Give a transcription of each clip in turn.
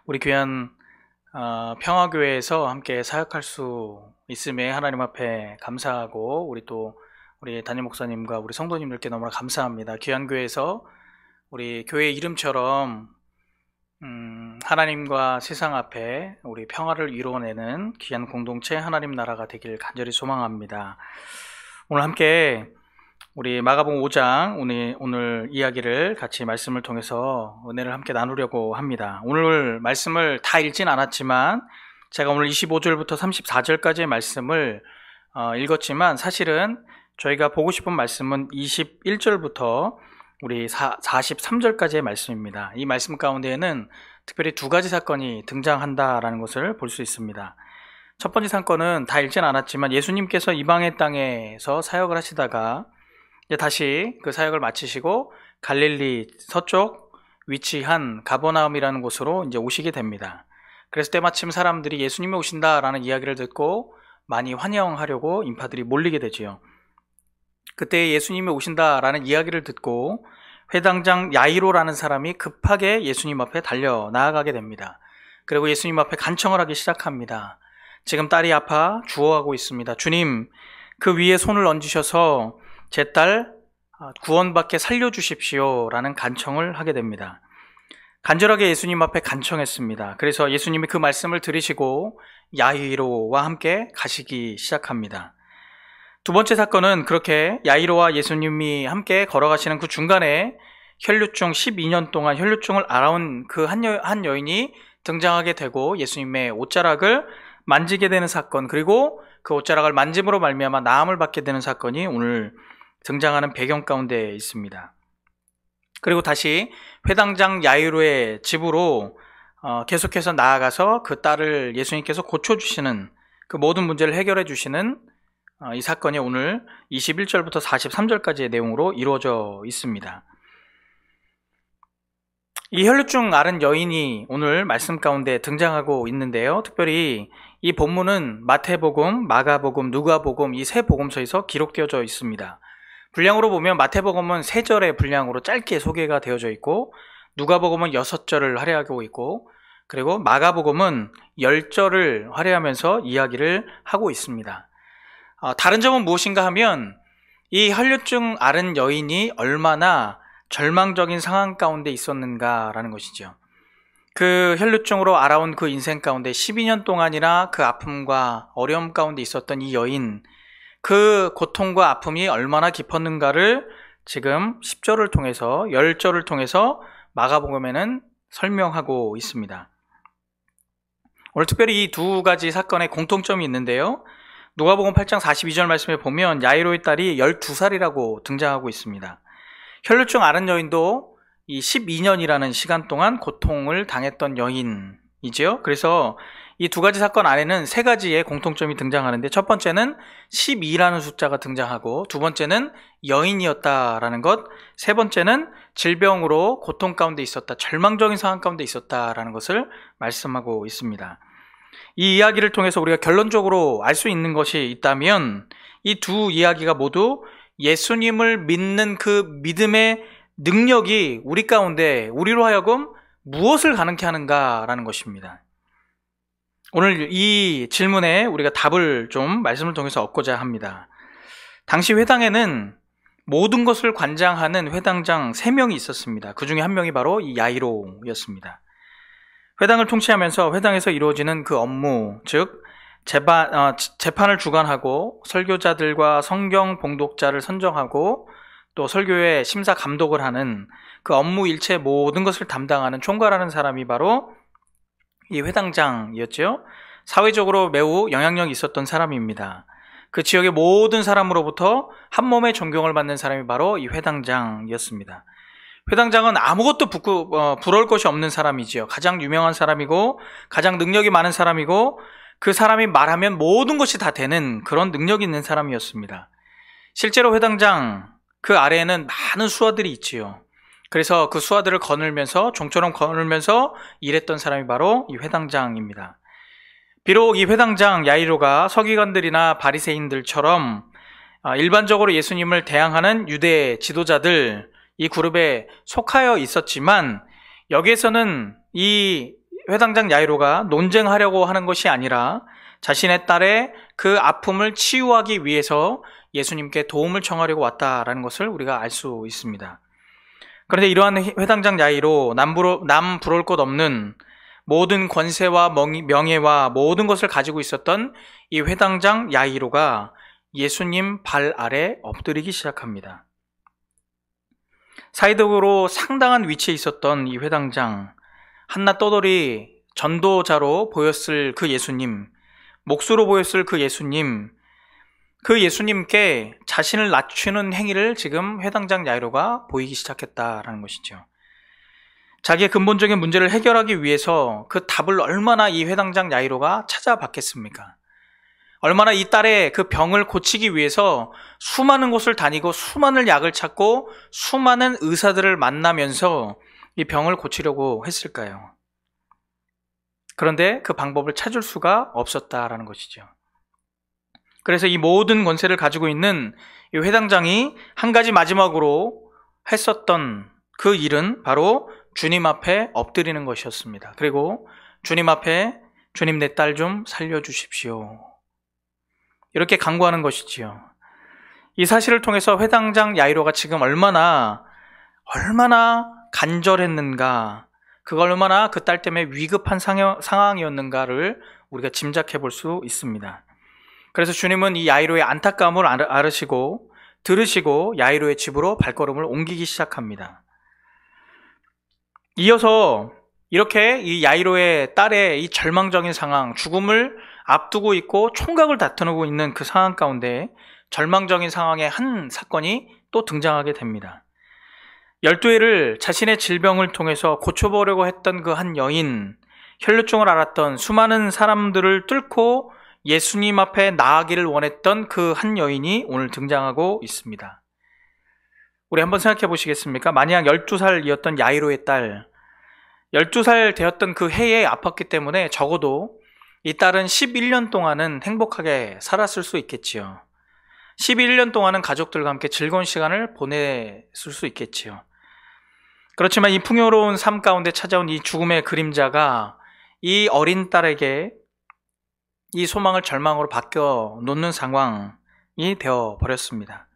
우리 귀한 평화교회에서 함께 사역할 수 있음에 하나님 앞에 감사하고 우리 담임 목사님과 우리 성도님들께 너무나 감사합니다. 귀한 교회에서 우리 교회 이름처럼 하나님과 세상 앞에 우리 평화를 이루어내는 귀한 공동체 하나님 나라가 되길 간절히 소망합니다. 오늘 함께 우리 마가복음 5장 오늘 이야기를 같이 말씀을 통해서 은혜를 함께 나누려고 합니다. 오늘 말씀을 다 읽진 않았지만 제가 오늘 25절부터 34절까지의 말씀을 읽었지만 사실은 저희가 보고 싶은 말씀은 21절부터 우리 43절까지의 말씀입니다. 이 말씀 가운데에는 특별히 두 가지 사건이 등장한다라는 것을 볼 수 있습니다. 첫 번째 사건은 다 읽진 않았지만 예수님께서 이방의 땅에서 사역을 하시다가 다시 그 사역을 마치시고 갈릴리 서쪽 위치한 가버나움이라는 곳으로 이제 오시게 됩니다. 그래서 때마침 사람들이 예수님이 오신다라는 이야기를 듣고 많이 환영하려고 인파들이 몰리게 되지요. 그때 예수님이 오신다라는 이야기를 듣고 회당장 야이로라는 사람이 급하게 예수님 앞에 달려 나아가게 됩니다. 그리고 예수님 앞에 간청을 하기 시작합니다. 지금 딸이 아파 죽어가고 있습니다. 주님, 그 위에 손을 얹으셔서 제 딸 구원받게 살려주십시오 라는 간청을 하게 됩니다. 간절하게 예수님 앞에 간청했습니다. 그래서 예수님이 그 말씀을 들으시고 야이로와 함께 가시기 시작합니다. 두 번째 사건은 그렇게 야이로와 예수님이 함께 걸어가시는 그 중간에 혈류증 12년 동안 혈류증을 앓아온 그 한 여인이 등장하게 되고 예수님의 옷자락을 만지게 되는 사건, 그리고 그 옷자락을 만짐으로 말미암아 나음을 받게 되는 사건이 오늘 등장하는 배경 가운데 있습니다. 그리고 다시 회당장 야이로의 집으로 계속해서 나아가서 그 딸을 예수님께서 고쳐주시는, 그 모든 문제를 해결해 주시는 이 사건이 오늘 21절부터 43절까지의 내용으로 이루어져 있습니다. 이 혈류증 앓은 여인이 오늘 말씀 가운데 등장하고 있는데요. 특별히 이 본문은 마태복음, 마가복음, 누가복음 이 세 복음서에서 기록되어져 있습니다. 분량으로 보면 마태복음은 3절의 분량으로 짧게 소개가 되어져 있고, 누가복음은 6절을 할애하고 있고, 그리고 마가복음은 10절을 할애하면서 이야기를 하고 있습니다. 다른 점은 무엇인가 하면 이 혈류증 앓은 여인이 얼마나 절망적인 상황 가운데 있었는가라는 것이죠. 그 혈류증으로 앓아온 그 인생 가운데 12년 동안이나 그 아픔과 어려움 가운데 있었던 이 여인, 그 고통과 아픔이 얼마나 깊었는가를 지금 10절을 통해서 10절을 통해서 마가복음에는 설명하고 있습니다. 오늘 특별히 이 두 가지 사건의 공통점이 있는데요. 누가복음 8장 42절 말씀에 보면 야이로의 딸이 12살이라고 등장하고 있습니다. 혈류증 앓은 여인도 이 12년이라는 시간 동안 고통을 당했던 여인이지요. 그래서 이 두 가지 사건 안에는 세 가지의 공통점이 등장하는데, 첫 번째는 12라는 숫자가 등장하고, 두 번째는 여인이었다라는 것, 세 번째는 질병으로 고통 가운데 있었다, 절망적인 상황 가운데 있었다라는 것을 말씀하고 있습니다. 이 이야기를 통해서 우리가 결론적으로 알 수 있는 것이 있다면 이 두 이야기가 모두 예수님을 믿는 그 믿음의 능력이 우리 가운데, 우리로 하여금 무엇을 가능케 하는가라는 것입니다. 오늘 이 질문에 우리가 답을 좀 말씀을 통해서 얻고자 합니다. 당시 회당에는 모든 것을 관장하는 회당장 3명이 있었습니다. 그 중에 한 명이 바로 이 야이로였습니다. 회당을 통치하면서 회당에서 이루어지는 그 업무, 즉 재판을 주관하고 설교자들과 성경 봉독자를 선정하고 또 설교의 심사 감독을 하는 그 업무 일체 모든 것을 담당하는 총괄하는 사람이 바로 이 회당장이었죠. 사회적으로 매우 영향력이 있었던 사람입니다. 그 지역의 모든 사람으로부터 한 몸의 존경을 받는 사람이 바로 이 회당장이었습니다. 회당장은 아무것도 부러울 것이 없는 사람이지요. 가장 유명한 사람이고 가장 능력이 많은 사람이고 그 사람이 말하면 모든 것이 다 되는 그런 능력이 있는 사람이었습니다. 실제로 회당장 그 아래에는 많은 수하들이 있지요. 그래서 그 수하들을 거늘면서, 종처럼 거늘면서 일했던 사람이 바로 이 회당장입니다. 비록 이 회당장 야이로가 서기관들이나 바리새인들처럼 일반적으로 예수님을 대항하는 유대 지도자들, 이 그룹에 속하여 있었지만 여기에서는 이 회당장 야이로가 논쟁하려고 하는 것이 아니라 자신의 딸의 그 아픔을 치유하기 위해서 예수님께 도움을 청하려고 왔다라는 것을 우리가 알 수 있습니다. 그런데 이러한 회당장 야이로 남 부러울 것 없는 모든 권세와 명예와 모든 것을 가지고 있었던 이 회당장 야이로가 예수님 발 아래 엎드리기 시작합니다. 사회적으로 상당한 위치에 있었던 이 회당장, 한낱 떠돌이 전도자로 보였을 그 예수님, 목수로 보였을 그 예수님께 자신을 낮추는 행위를 지금 회당장 야이로가 보이기 시작했다라는 것이죠. 자기의 근본적인 문제를 해결하기 위해서 그 답을 얼마나 이 회당장 야이로가 찾아봤겠습니까? 얼마나 이 딸의 그 병을 고치기 위해서 수많은 곳을 다니고 수많은 약을 찾고 수많은 의사들을 만나면서 이 병을 고치려고 했을까요? 그런데 그 방법을 찾을 수가 없었다라는 것이죠. 그래서 이 모든 권세를 가지고 있는 이 회당장이 한 가지 마지막으로 했었던 그 일은 바로 주님 앞에 엎드리는 것이었습니다. 그리고 주님 앞에 주님 내 딸 좀 살려주십시오. 이렇게 간구하는 것이지요. 이 사실을 통해서 회당장 야이로가 지금 얼마나 간절했는가, 그가 얼마나 그 딸 때문에 위급한 상황이었는가를 우리가 짐작해 볼 수 있습니다. 그래서 주님은 이 야이로의 안타까움을 알으시고 들으시고 야이로의 집으로 발걸음을 옮기기 시작합니다. 이어서 이렇게 이 야이로의 딸의 이 절망적인 상황, 죽음을 앞두고 있고 총각을 다투고 있는 그 상황 가운데 절망적인 상황의 한 사건이 또 등장하게 됩니다. 12회를 자신의 질병을 통해서 고쳐보려고 했던 그 한 여인, 혈루증을 앓았던 수많은 사람들을 뚫고 예수님 앞에 나아가기를 원했던 그 한 여인이 오늘 등장하고 있습니다. 우리 한번 생각해 보시겠습니까? 만약 12살이었던 야이로의 딸, 12살 되었던 그 해에 아팠기 때문에 적어도 이 딸은 11년 동안은 행복하게 살았을 수 있겠지요. 11년 동안은 가족들과 함께 즐거운 시간을 보냈을 수 있겠지요. 그렇지만 이 풍요로운 삶 가운데 찾아온 이 죽음의 그림자가 이 어린 딸에게 이 소망을 절망으로 바뀌어 놓는 상황이 되어 버렸습니다.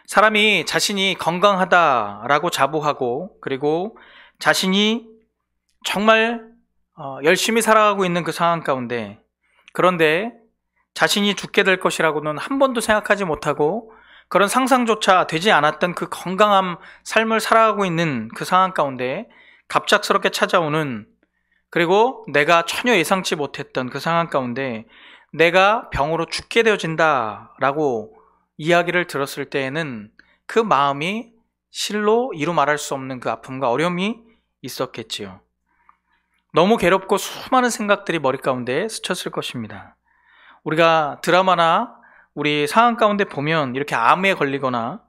사람이 자신이 건강하다라고 자부하고 그리고 자신이 정말 열심히 살아가고 있는 그 상황 가운데, 그런데 자신이 죽게 될 것이라고는 한 번도 생각하지 못하고 그런 상상조차 되지 않았던 그 건강한 삶을 살아가고 있는 그 상황 가운데 갑작스럽게 찾아오는, 그리고 내가 전혀 예상치 못했던 그 상황 가운데 내가 병으로 죽게 되어진다라고 이야기를 들었을 때에는 그 마음이 실로 이루 말할 수 없는 그 아픔과 어려움이 있었겠지요. 너무 괴롭고 수많은 생각들이 머리 가운데 스쳤을 것입니다. 우리가 드라마나 우리 상황 가운데 보면 이렇게 암에 걸리거나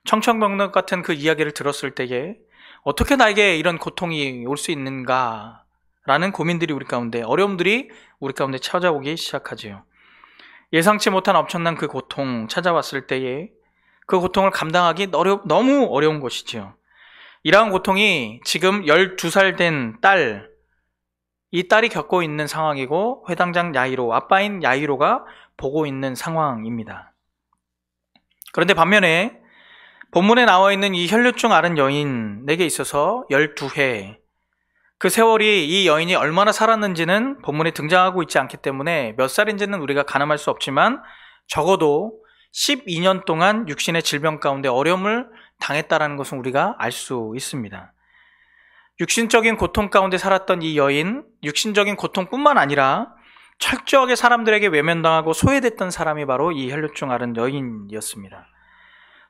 청천벽력 같은 그 이야기를 들었을 때에 어떻게 나에게 이런 고통이 올 수 있는가 라는 고민들이 우리 가운데, 어려움들이 우리 가운데 찾아오기 시작하지요. 예상치 못한 엄청난 그 고통 찾아왔을 때에 그 고통을 감당하기 너무 어려운 것이지요. 이러한 고통이 지금 12살 된 딸, 이 딸이 겪고 있는 상황이고 회당장 야이로, 아빠인 야이로가 보고 있는 상황입니다. 그런데 반면에 본문에 나와 있는 이 혈루증 앓은 여인에게 있어서 12회, 그 세월이 이 여인이 얼마나 살았는지는 본문에 등장하고 있지 않기 때문에 몇 살인지는 우리가 가늠할 수 없지만 적어도 12년 동안 육신의 질병 가운데 어려움을 당했다는 것은 우리가 알 수 있습니다. 육신적인 고통 가운데 살았던 이 여인, 육신적인 고통뿐만 아니라 철저하게 사람들에게 외면당하고 소외됐던 사람이 바로 이 혈루증 앓은 여인이었습니다.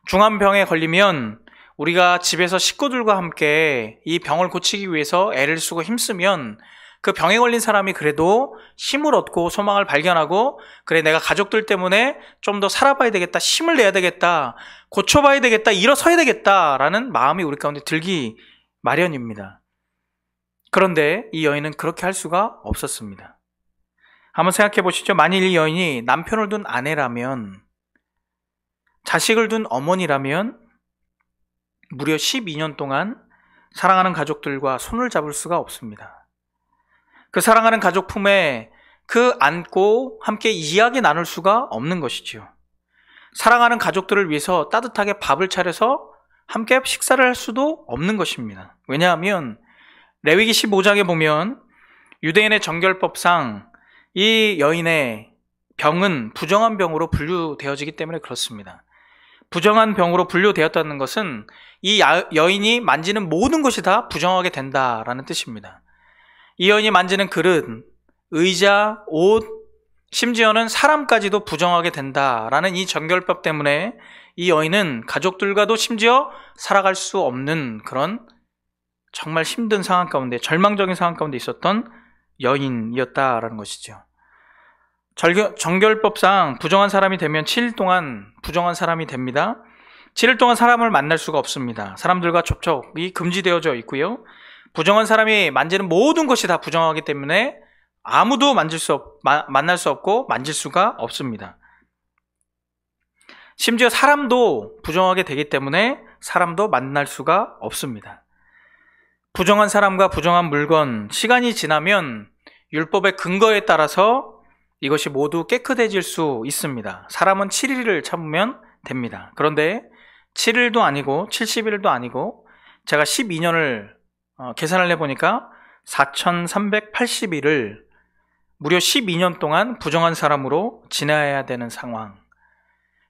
중환병에 걸리면 우리가 집에서 식구들과 함께 이 병을 고치기 위해서 애를 쓰고 힘쓰면 그 병에 걸린 사람이 그래도 힘을 얻고 소망을 발견하고, 그래 내가 가족들 때문에 좀 더 살아봐야 되겠다, 힘을 내야 되겠다, 고쳐봐야 되겠다, 일어서야 되겠다라는 마음이 우리 가운데 들기 마련입니다. 그런데 이 여인은 그렇게 할 수가 없었습니다. 한번 생각해 보시죠. 만일 이 여인이 남편을 둔 아내라면, 자식을 둔 어머니라면 무려 12년 동안 사랑하는 가족들과 손을 잡을 수가 없습니다. 그 사랑하는 가족 품에 그 안고 함께 이야기 나눌 수가 없는 것이지요. 사랑하는 가족들을 위해서 따뜻하게 밥을 차려서 함께 식사를 할 수도 없는 것입니다. 왜냐하면 레위기 15장에 보면 유대인의 정결법상 이 여인의 병은 부정한 병으로 분류되어지기 때문에 그렇습니다. 부정한 병으로 분류되었다는 것은 이 여인이 만지는 모든 것이 다 부정하게 된다라는 뜻입니다. 이 여인이 만지는 그릇, 의자, 옷, 심지어는 사람까지도 부정하게 된다라는 이 정결법 때문에 이 여인은 가족들과도 심지어 살아갈 수 없는 그런 정말 힘든 상황 가운데, 절망적인 상황 가운데 있었던 여인이었다라는 것이죠. 정결법상 부정한 사람이 되면 7일 동안 부정한 사람이 됩니다. 7일 동안 사람을 만날 수가 없습니다. 사람들과 접촉이 금지되어져 있고요. 부정한 사람이 만지는 모든 것이 다 부정하기 때문에 아무도 만날 수 없고 만질 수가 없습니다. 심지어 사람도 부정하게 되기 때문에 사람도 만날 수가 없습니다. 부정한 사람과 부정한 물건, 시간이 지나면 율법의 근거에 따라서 이것이 모두 깨끗해질 수 있습니다. 사람은 7일을 참으면 됩니다. 그런데 7일도 아니고 70일도 아니고 제가 12년을 계산을 해보니까 4380일을 무려 12년 동안 부정한 사람으로 지나야 되는 상황.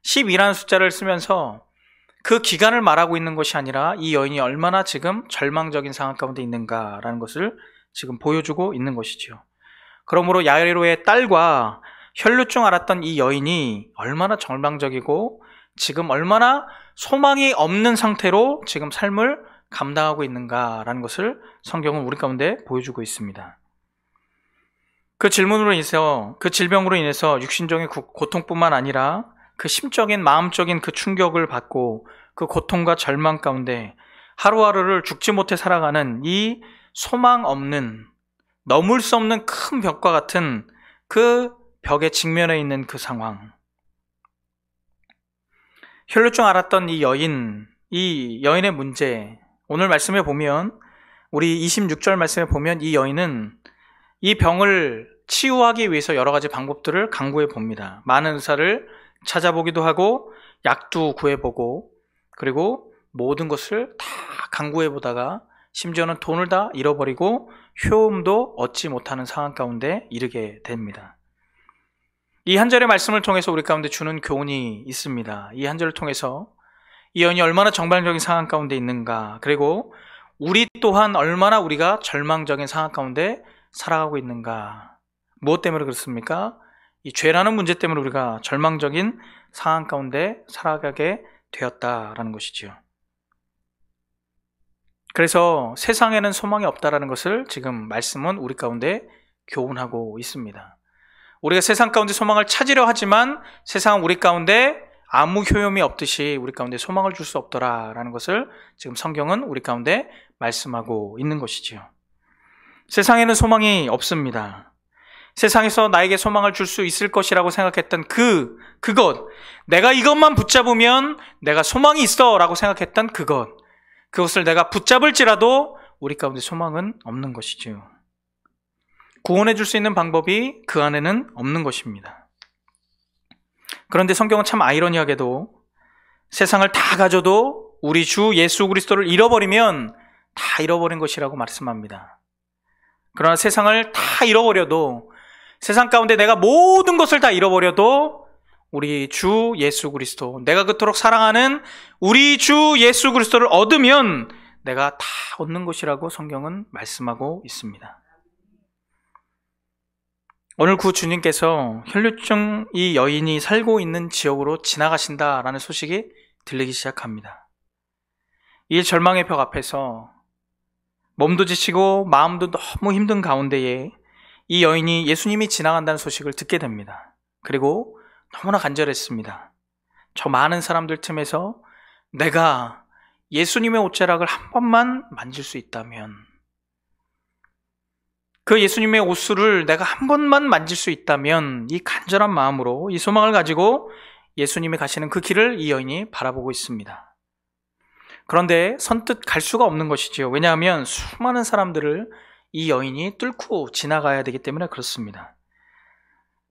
12라는 숫자를 쓰면서 그 기간을 말하고 있는 것이 아니라 이 여인이 얼마나 지금 절망적인 상황 가운데 있는가라는 것을 지금 보여주고 있는 것이죠. 그러므로 야이로의 딸과 혈루증 앓았던 이 여인이 얼마나 절망적이고 지금 얼마나 소망이 없는 상태로 지금 삶을 감당하고 있는가라는 것을 성경은 우리 가운데 보여주고 있습니다. 그 질병으로 인해서 육신적인 고통뿐만 아니라 그 심적인 마음적인 그 충격을 받고 그 고통과 절망 가운데 하루하루를 죽지 못해 살아가는 이 소망 없는, 넘을 수 없는 큰 벽과 같은 그 벽에 직면해 있는 그 상황. 혈루증 앓았던 이 여인의 문제, 오늘 말씀에 보면, 우리 26절 말씀에 보면 이 여인은 이 병을 치유하기 위해서 여러 가지 방법들을 강구해 봅니다. 많은 의사를 찾아보기도 하고 약도 구해보고 그리고 모든 것을 다 강구해 보다가 심지어는 돈을 다 잃어버리고 효험도 얻지 못하는 상황 가운데 이르게 됩니다. 이 한 절의 말씀을 통해서 우리 가운데 주는 교훈이 있습니다. 이 한 절을 통해서 이 여인이 얼마나 절망적인 상황 가운데 있는가, 그리고 우리 또한 얼마나 우리가 절망적인 상황 가운데 살아가고 있는가. 무엇 때문에 그렇습니까? 이 죄라는 문제 때문에 우리가 절망적인 상황 가운데 살아가게 되었다라는 것이지요. 그래서 세상에는 소망이 없다라는 것을 지금 말씀은 우리 가운데 교훈하고 있습니다. 우리가 세상 가운데 소망을 찾으려 하지만 세상은 우리 가운데 아무 효용이 없듯이 우리 가운데 소망을 줄 수 없더라라는 것을 지금 성경은 우리 가운데 말씀하고 있는 것이지요. 세상에는 소망이 없습니다. 세상에서 나에게 소망을 줄 수 있을 것이라고 생각했던 그것, 내가 이것만 붙잡으면 내가 소망이 있어 라고 생각했던 그것을 내가 붙잡을지라도 우리 가운데 소망은 없는 것이지요. 구원해 줄 수 있는 방법이 그 안에는 없는 것입니다. 그런데 성경은 참 아이러니하게도 세상을 다 가져도 우리 주 예수 그리스도를 잃어버리면 다 잃어버린 것이라고 말씀합니다. 그러나 세상을 다 잃어버려도, 세상 가운데 내가 모든 것을 다 잃어버려도 우리 주 예수 그리스도, 내가 그토록 사랑하는 우리 주 예수 그리스도를 얻으면 내가 다 얻는 것이라고 성경은 말씀하고 있습니다. 오늘 구 주님께서 혈루증 이 여인이 살고 있는 지역으로 지나가신다라는 소식이 들리기 시작합니다. 이 절망의 벽 앞에서 몸도 지치고 마음도 너무 힘든 가운데에 이 여인이 예수님이 지나간다는 소식을 듣게 됩니다. 그리고 너무나 간절했습니다. 저 많은 사람들 틈에서 내가 예수님의 옷자락을 한 번만 만질 수 있다면, 그 예수님의 옷술을 내가 한 번만 만질 수 있다면, 이 간절한 마음으로 이 소망을 가지고 예수님이 가시는 그 길을 이 여인이 바라보고 있습니다. 그런데 선뜻 갈 수가 없는 것이지요. 왜냐하면 수많은 사람들을 이 여인이 뚫고 지나가야 되기 때문에 그렇습니다.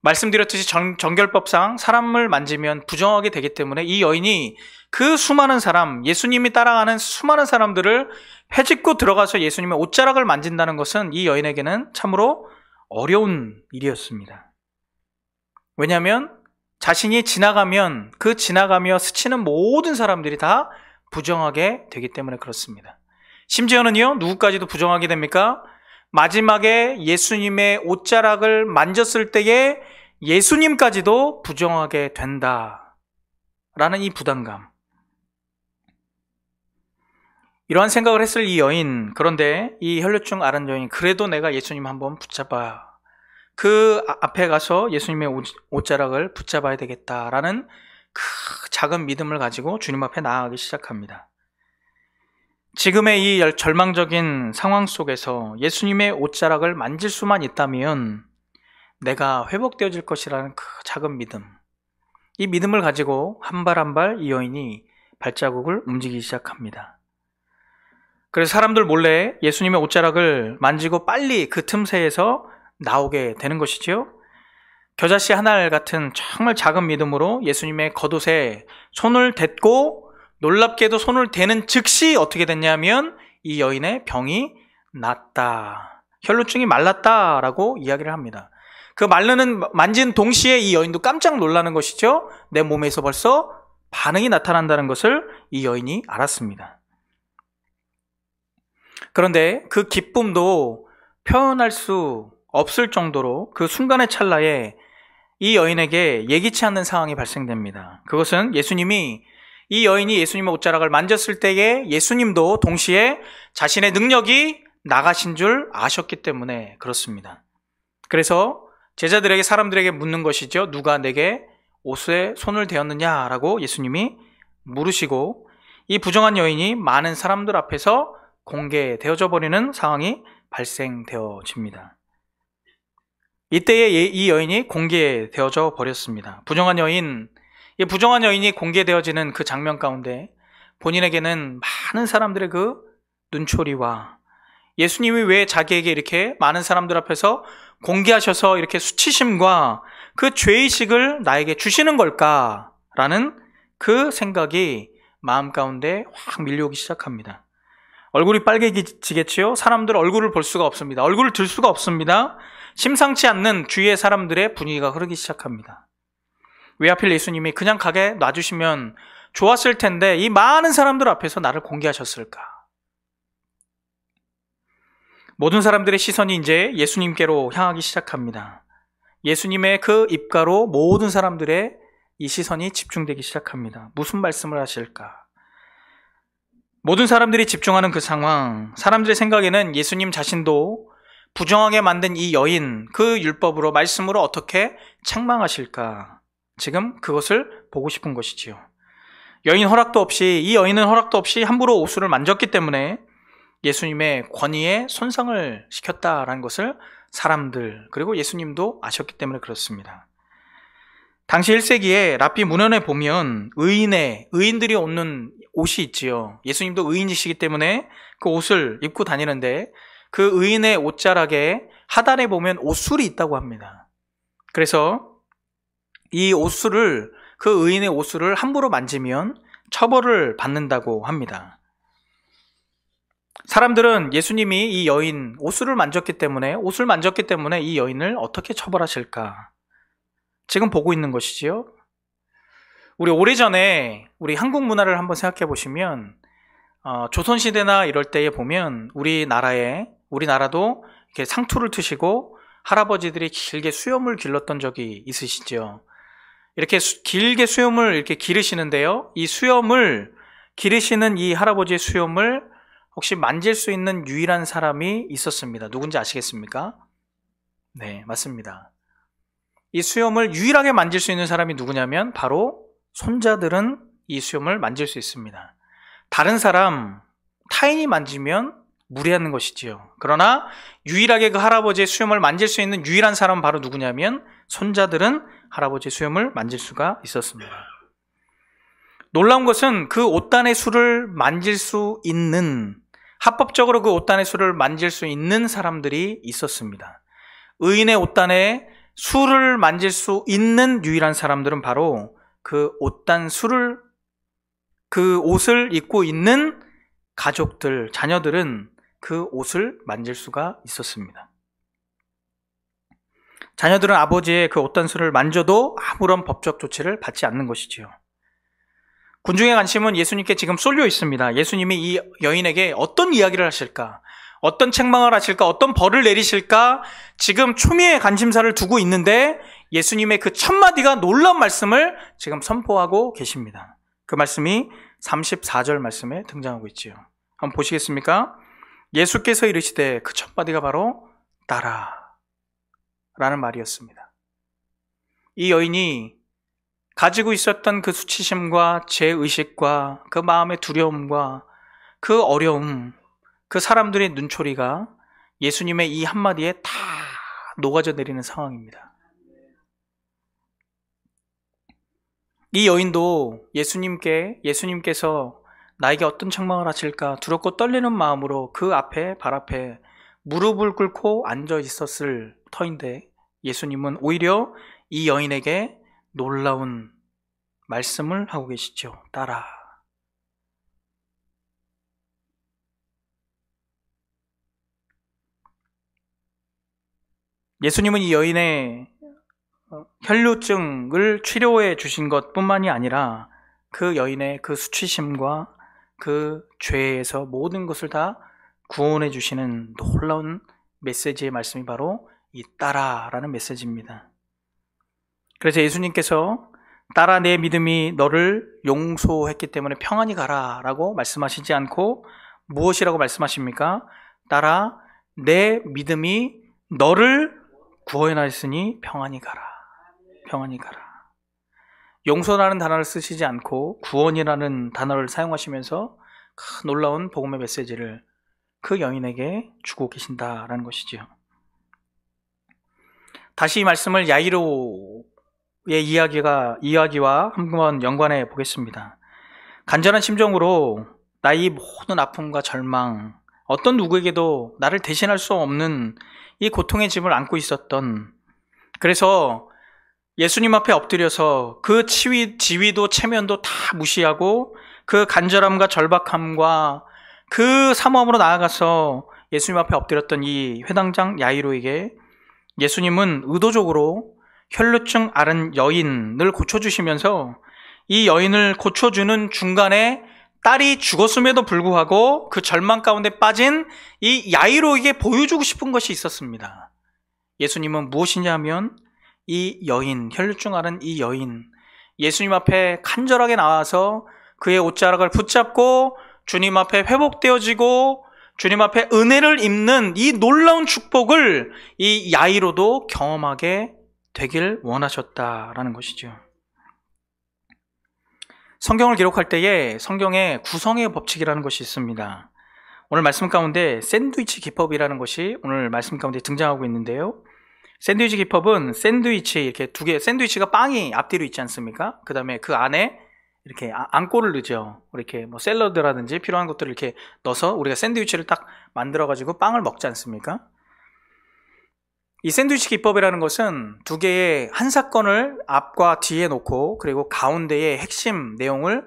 말씀드렸듯이 정결법상 사람을 만지면 부정하게 되기 때문에 이 여인이 그 수많은 사람, 예수님이 따라가는 수많은 사람들을 헤집고 들어가서 예수님의 옷자락을 만진다는 것은 이 여인에게는 참으로 어려운 일이었습니다. 왜냐하면 자신이 지나가면 그 지나가며 스치는 모든 사람들이 다 부정하게 되기 때문에 그렇습니다. 심지어는요, 누구까지도 부정하게 됩니까? 마지막에 예수님의 옷자락을 만졌을 때에 예수님까지도 부정하게 된다라는 이 부담감. 이러한 생각을 했을 이 여인, 그런데 이 혈류증 앓은 여인, 그래도 내가 예수님 한번 붙잡아, 그 앞에 가서 예수님의 옷자락을 붙잡아야 되겠다라는 그 작은 믿음을 가지고 주님 앞에 나아가기 시작합니다. 지금의 이 절망적인 상황 속에서 예수님의 옷자락을 만질 수만 있다면 내가 회복되어질 것이라는 그 작은 믿음, 이 믿음을 가지고 한 발 한 발 이 여인이 발자국을 움직이기 시작합니다. 그래서 사람들 몰래 예수님의 옷자락을 만지고 빨리 그 틈새에서 나오게 되는 것이죠. 겨자씨 한 알 같은 정말 작은 믿음으로 예수님의 겉옷에 손을 댔고, 놀랍게도 손을 대는 즉시 어떻게 됐냐면 이 여인의 병이 낫다, 혈루증이 말랐다라고 이야기를 합니다. 그 만진 동시에 이 여인도 깜짝 놀라는 것이죠. 내 몸에서 벌써 반응이 나타난다는 것을 이 여인이 알았습니다. 그런데 그 기쁨도 표현할 수 없을 정도로 그 순간의 찰나에 이 여인에게 예기치 않는 상황이 발생됩니다. 그것은 이 여인이 예수님의 옷자락을 만졌을 때에 예수님도 동시에 자신의 능력이 나가신 줄 아셨기 때문에 그렇습니다. 그래서 제자들에게, 사람들에게 묻는 것이죠. 누가 내게 옷에 손을 대었느냐라고 예수님이 물으시고, 이 부정한 여인이 많은 사람들 앞에서 공개되어져 버리는 상황이 발생되어집니다. 이때에 이 여인이 공개되어져 버렸습니다. 이 부정한 여인이 공개되어지는 그 장면 가운데 본인에게는 많은 사람들의 그 눈초리와 예수님이 왜 자기에게 이렇게 많은 사람들 앞에서 공개하셔서 이렇게 수치심과 그 죄의식을 나에게 주시는 걸까라는 그 생각이 마음 가운데 확 밀려오기 시작합니다. 얼굴이 빨개지겠지요? 사람들 얼굴을 볼 수가 없습니다. 얼굴을 들 수가 없습니다. 심상치 않는 주위의 사람들의 분위기가 흐르기 시작합니다. 왜 하필 예수님이 그냥 가게 놔주시면 좋았을 텐데 이 많은 사람들 앞에서 나를 공개하셨을까? 모든 사람들의 시선이 이제 예수님께로 향하기 시작합니다. 예수님의 그 입가로 모든 사람들의 이 시선이 집중되기 시작합니다. 무슨 말씀을 하실까? 모든 사람들이 집중하는 그 상황, 사람들의 생각에는 예수님 자신도 부정하게 만든 이 여인, 그 율법으로, 말씀으로 어떻게 책망하실까? 지금 그것을 보고 싶은 것이지요. 이 여인은 허락도 없이 함부로 옷을 만졌기 때문에 예수님의 권위에 손상을 시켰다라는 것을 사람들, 그리고 예수님도 아셨기 때문에 그렇습니다. 당시 1세기에 랍비 문헌에 보면 의인들이 입는 옷이 있지요. 예수님도 의인이시기 때문에 그 옷을 입고 다니는데 그 의인의 옷자락에 하단에 보면 옷술이 있다고 합니다. 그래서 이 옷술을, 그 의인의 옷술을 함부로 만지면 처벌을 받는다고 합니다. 사람들은 예수님이 이 여인 옷을 만졌기 때문에 이 여인을 어떻게 처벌하실까? 지금 보고 있는 것이지요. 오래전에 우리 한국 문화를 한번 생각해 보시면 조선시대나 이럴 때에 보면 우리나라도 이렇게 상투를 트시고 할아버지들이 길게 수염을 길렀던 적이 있으시죠. 이렇게 길게 수염을 이렇게 기르시는데요. 이 수염을 기르시는 이 할아버지의 수염을 혹시 만질 수 있는 유일한 사람이 있었습니다. 누군지 아시겠습니까? 네, 맞습니다. 이 수염을 유일하게 만질 수 있는 사람이 누구냐면 바로 손자들은 이 수염을 만질 수 있습니다. 다른 사람, 타인이 만지면 무례한 것이지요. 그러나 유일하게 그 할아버지의 수염을 만질 수 있는 유일한 사람은 바로 누구냐면 손자들은 할아버지의 수염을 만질 수가 있었습니다. 놀라운 것은 그 옷단의 술을 만질 수 있는 합법적으로 그 옷단의 술을 만질 수 있는 사람들이 있었습니다. 의인의 옷단에 술을 만질 수 있는 유일한 사람들은 바로 그 옷단 술을, 그 옷을 입고 있는 가족들, 자녀들은 그 옷을 만질 수가 있었습니다. 자녀들은 아버지의 그 옷단 술을 만져도 아무런 법적 조치를 받지 않는 것이지요. 군중의 관심은 예수님께 지금 쏠려 있습니다. 예수님이 이 여인에게 어떤 이야기를 하실까? 어떤 책망을 하실까? 어떤 벌을 내리실까? 지금 초미의 관심사를 두고 있는데 예수님의 그 첫 마디가 놀라운 말씀을 지금 선포하고 계십니다. 그 말씀이 34절 말씀에 등장하고 있지요. 한번 보시겠습니까? 예수께서 이르시되, 그 첫 마디가 바로 따라 라는 말이었습니다. 이 여인이 가지고 있었던 그 수치심과 죄의식과 그 마음의 두려움과 그 어려움, 그 사람들의 눈초리가 예수님의 이 한마디에 다 녹아져 내리는 상황입니다. 이 여인도 예수님께서 나에게 어떤 책망을 하실까 두렵고 떨리는 마음으로 그 앞에, 발 앞에 무릎을 꿇고 앉아 있었을 터인데, 예수님은 오히려 이 여인에게 놀라운 말씀을 하고 계시죠. 따라. 예수님은 이 여인의 혈루증을 치료해 주신 것뿐만이 아니라 그 여인의 그 수치심과 그 죄에서 모든 것을 다 구원해 주시는 놀라운 메시지의 말씀이 바로 이 따라라는 메시지입니다. 그래서 예수님께서 따라 내 믿음이 너를 용서했기 때문에 평안히 가라 라고 말씀하시지 않고 무엇이라고 말씀하십니까? 따라 내 믿음이 너를 구원하였으니 평안히 가라. 평안히 가라. 용서라는 단어를 쓰시지 않고 구원이라는 단어를 사용하시면서 놀라운 복음의 메시지를 그 여인에게 주고 계신다라는 것이지요. 다시 이 말씀을 야이로의 이야기와 한번 연관해 보겠습니다. 간절한 심정으로 나의 모든 아픔과 절망, 어떤 누구에게도 나를 대신할 수 없는 이 고통의 짐을 안고 있었던, 그래서 예수님 앞에 엎드려서 그 지위도 체면도 다 무시하고 그 간절함과 절박함과 그 사모함으로 나아가서 예수님 앞에 엎드렸던 이 회당장 야이로에게 예수님은 의도적으로 혈루증 앓은 여인을 고쳐주시면서 이 여인을 고쳐주는 중간에 딸이 죽었음에도 불구하고 그 절망 가운데 빠진 이 야이로에게 보여주고 싶은 것이 있었습니다. 예수님은 무엇이냐 하면 이 여인, 혈루증 앓은 이 여인, 예수님 앞에 간절하게 나와서 그의 옷자락을 붙잡고 주님 앞에 회복되어지고 주님 앞에 은혜를 입는 이 놀라운 축복을 이 야이로도 경험하게 되길 원하셨다라는 것이죠. 성경을 기록할 때에 성경에 구성의 법칙이라는 것이 있습니다. 오늘 말씀 가운데 샌드위치 기법이라는 것이 오늘 말씀 가운데 등장하고 있는데요. 샌드위치 기법은 샌드위치 이렇게 두 개, 샌드위치가 빵이 앞뒤로 있지 않습니까? 그 다음에 그 안에 이렇게 안골을 넣죠. 이렇게 뭐 샐러드라든지 필요한 것들을 이렇게 넣어서 우리가 샌드위치를 딱 만들어가지고 빵을 먹지 않습니까? 이 샌드위치 기법이라는 것은 두 개의 한 사건을 앞과 뒤에 놓고 그리고 가운데의 핵심 내용을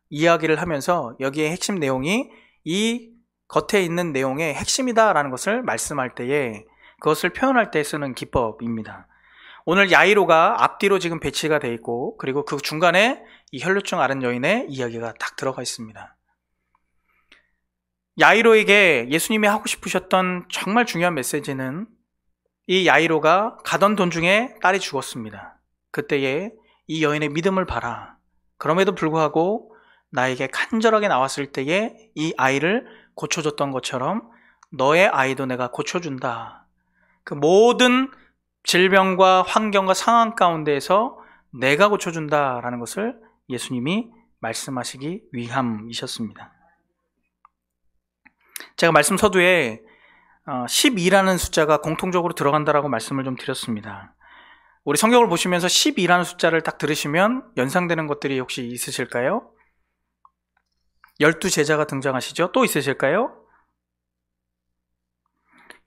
이야기를 하면서 여기에 핵심 내용이 이 겉에 있는 내용의 핵심이다라는 것을 말씀할 때에 그것을 표현할 때 쓰는 기법입니다. 오늘 야이로가 앞뒤로 지금 배치가 되어 있고 그리고 그 중간에 이 혈루증 앓은 여인의 이야기가 딱 들어가 있습니다. 야이로에게 예수님이 하고 싶으셨던 정말 중요한 메시지는 이 야이로가 가던 도중에 딸이 죽었습니다. 그때에 이 여인의 믿음을 봐라. 그럼에도 불구하고 나에게 간절하게 나왔을 때에 이 아이를 고쳐줬던 것처럼 너의 아이도 내가 고쳐준다. 그 모든 질병과 환경과 상황 가운데에서 내가 고쳐준다라는 것을 예수님이 말씀하시기 위함이셨습니다. 제가 말씀 서두에 12라는 숫자가 공통적으로 들어간다라고 말씀을 좀 드렸습니다. 우리 성경을 보시면서 12라는 숫자를 딱 들으시면 연상되는 것들이 혹시 있으실까요? 12제자가 등장하시죠? 또 있으실까요?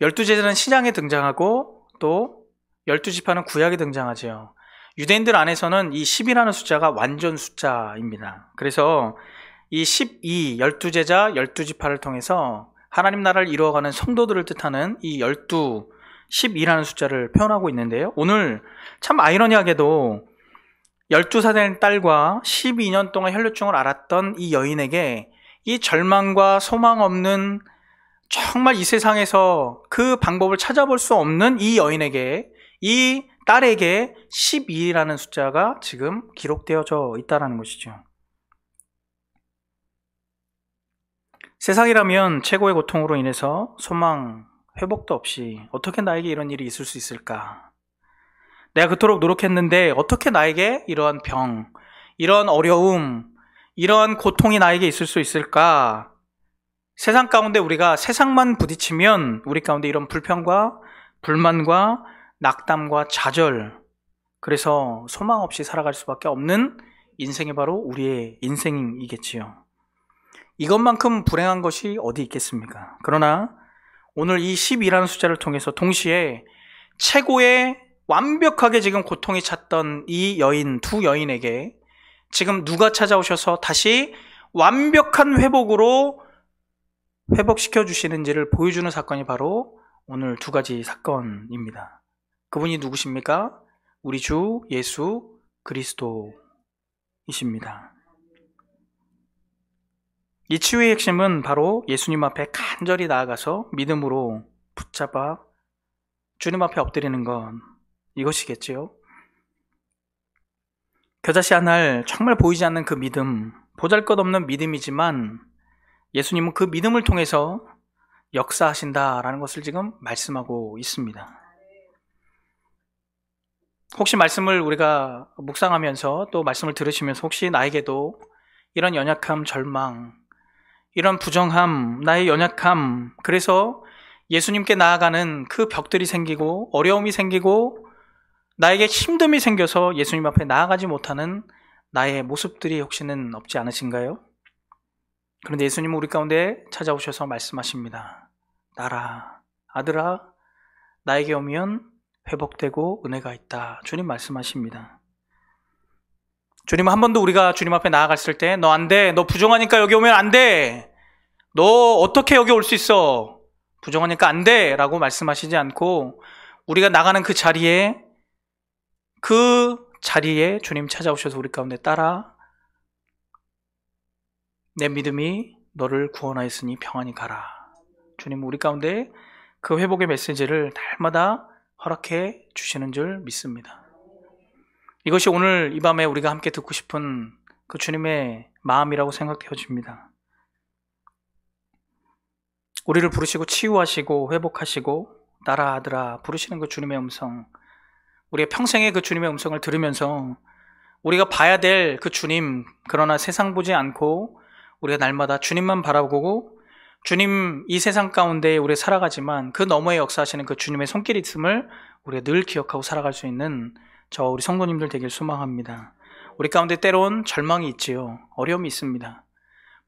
12제자는 신약에 등장하고 또 12지파는 구약에 등장하죠. 유대인들 안에서는 이 10이라는 숫자가 완전 숫자입니다. 그래서 이 12, 12제자, 12지파를 통해서 하나님 나라를 이루어가는 성도들을 뜻하는 이 12, 12라는 숫자를 표현하고 있는데요. 오늘 참 아이러니하게도 12살 된 딸과 12년 동안 혈류증을 앓았던 이 여인에게 이 절망과 소망 없는 정말 이 세상에서 그 방법을 찾아볼 수 없는 이 여인에게, 이 딸에게 12라는 숫자가 지금 기록되어져 있다는 것이죠. 세상이라면 최고의 고통으로 인해서 소망, 회복도 없이 어떻게 나에게 이런 일이 있을 수 있을까? 내가 그토록 노력했는데 어떻게 나에게 이러한 병, 이런 어려움, 이러한 고통이 나에게 있을 수 있을까? 세상 가운데 우리가 세상만 부딪히면 우리 가운데 이런 불평과 불만과 낙담과 좌절, 그래서 소망 없이 살아갈 수밖에 없는 인생이 바로 우리의 인생이겠지요. 이것만큼 불행한 것이 어디 있겠습니까? 그러나 오늘 이 12라는 숫자를 통해서 동시에 최고의 완벽하게 지금 고통이 찼던 이 여인, 두 여인에게 지금 누가 찾아오셔서 다시 완벽한 회복으로 회복시켜 주시는지를 보여주는 사건이 바로 오늘 두 가지 사건입니다. 그분이 누구십니까? 우리 주 예수 그리스도이십니다. 이 치유의 핵심은 바로 예수님 앞에 간절히 나아가서 믿음으로 붙잡아 주님 앞에 엎드리는 것, 이것이겠지요. 겨자씨 한 알 정말 보이지 않는 그 믿음, 보잘것없는 믿음이지만 예수님은 그 믿음을 통해서 역사하신다라는 것을 지금 말씀하고 있습니다. 혹시 말씀을 우리가 묵상하면서 또 말씀을 들으시면서 혹시 나에게도 이런 연약함, 절망, 이런 부정함, 나의 연약함, 그래서 예수님께 나아가는 그 벽들이 생기고 어려움이 생기고 나에게 힘듦이 생겨서 예수님 앞에 나아가지 못하는 나의 모습들이 혹시는 없지 않으신가요? 그런데 예수님은 우리 가운데 찾아오셔서 말씀하십니다. 딸아, 아들아, 나에게 오면 회복되고 은혜가 있다. 주님 말씀하십니다. 주님은 한 번도 우리가 주님 앞에 나아갔을 때 너 안 돼, 너 부정하니까 여기 오면 안 돼, 너 어떻게 여기 올 수 있어, 부정하니까 안 돼 라고 말씀하시지 않고 우리가 나가는 그 자리에 주님 찾아오셔서 우리 가운데 딸아, 내 믿음이 너를 구원하였으니 평안히 가라. 주님 우리 가운데 그 회복의 메시지를 날마다 허락해 주시는 줄 믿습니다. 이것이 오늘 이 밤에 우리가 함께 듣고 싶은 그 주님의 마음이라고 생각되어집니다. 우리를 부르시고 치유하시고 회복하시고 딸아 아들아 부르시는 그 주님의 음성, 우리가 평생의 그 주님의 음성을 들으면서 우리가 봐야 될 그 주님, 그러나 세상 보지 않고 우리가 날마다 주님만 바라보고 주님 이 세상 가운데 우리 살아가지만 그 너머에 역사하시는 그 주님의 손길이 있음을 우리가 늘 기억하고 살아갈 수 있는 저 우리 성도님들 되길 소망합니다. 우리 가운데 때론 절망이 있지요. 어려움이 있습니다.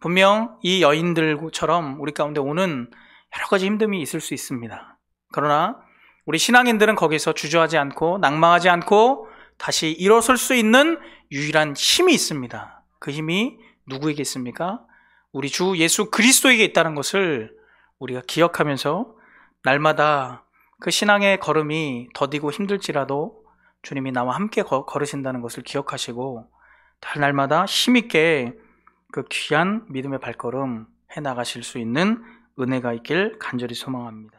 분명 이 여인들처럼 우리 가운데 오는 여러 가지 힘듦이 있을 수 있습니다. 그러나 우리 신앙인들은 거기서 주저하지 않고 낭망하지 않고 다시 일어설 수 있는 유일한 힘이 있습니다. 그 힘이 누구에게 있습니까? 우리 주 예수 그리스도에게 있다는 것을 우리가 기억하면서 날마다 그 신앙의 걸음이 더디고 힘들지라도 주님이 나와 함께 걸으신다는 것을 기억하시고 날마다 힘있게 그 귀한 믿음의 발걸음 해나가실 수 있는 은혜가 있길 간절히 소망합니다.